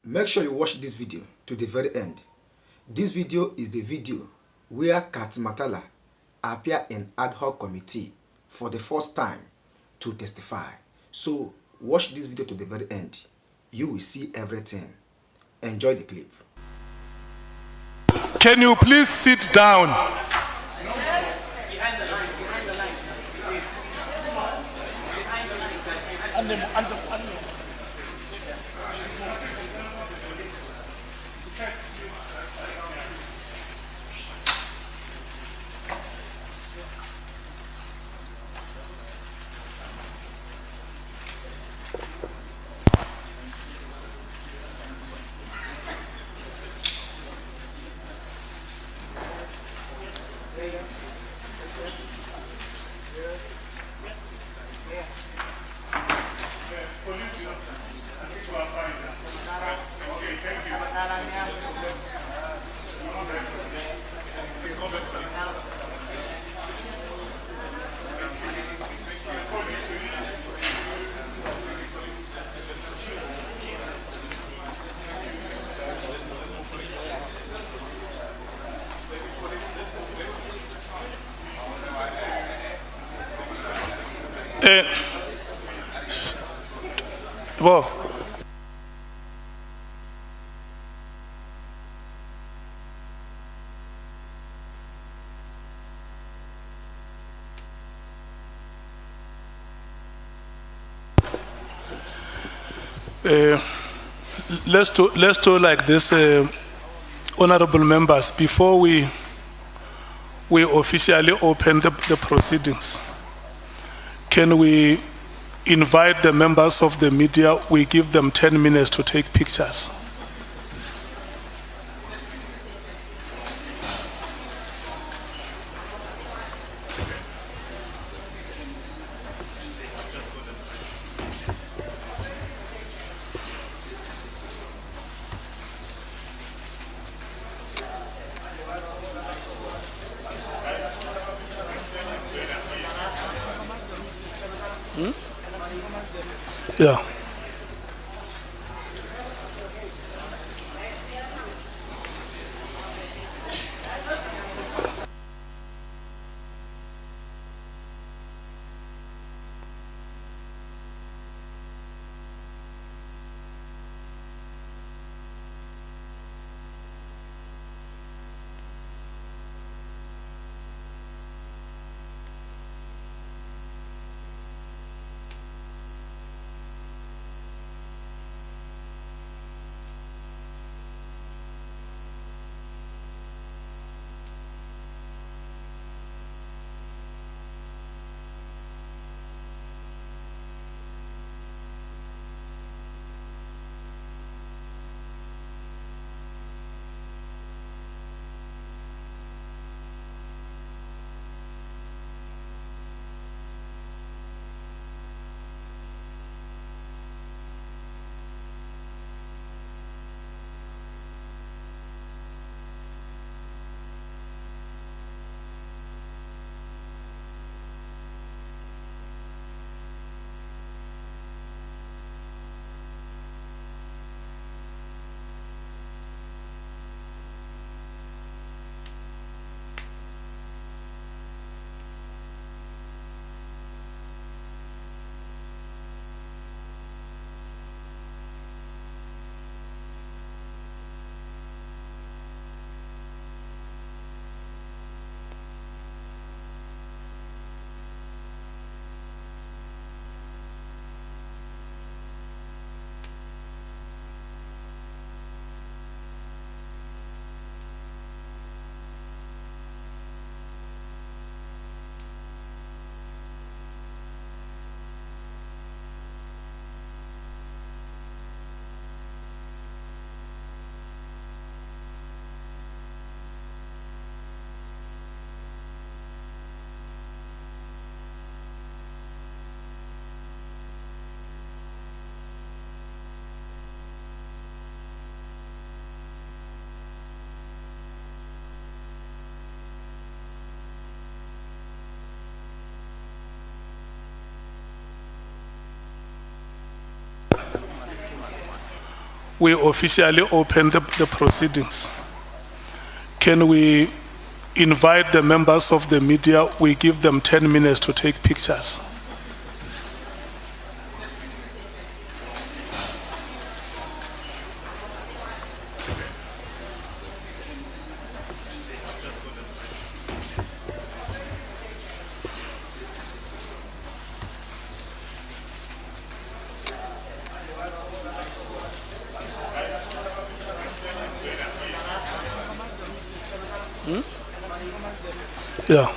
Make sure you watch this video to the very end. This video is the video where Kat Matala appeared in ad hoc committee for the first time to testify. So watch this video to the very end. You will see everything. Enjoy the clip. Can you please sit down? Well, let's do like this, honorable members, before we officially open the proceedings. Can we invite the members of the media? We give them 10 minutes to take pictures. Yeah. we officially open the proceedings. Can we invite the members of the media? We give them 10 minutes to take pictures. Yeah.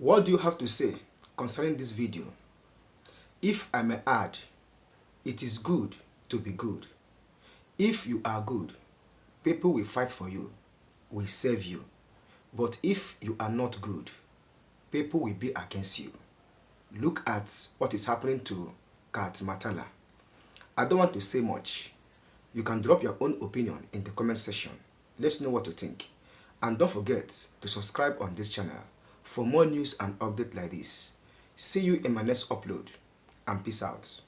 What do you have to say concerning this video? If I may add, it is good to be good. If you are good, people will fight for you, will save you. But if you are not good, people will be against you. Look at what is happening to Kat Matala. I don't want to say much. You can drop your own opinion in the comment section. Let's know what you think. And don't forget to subscribe on this channel for more news and updates like this. See you in my next upload, and peace out.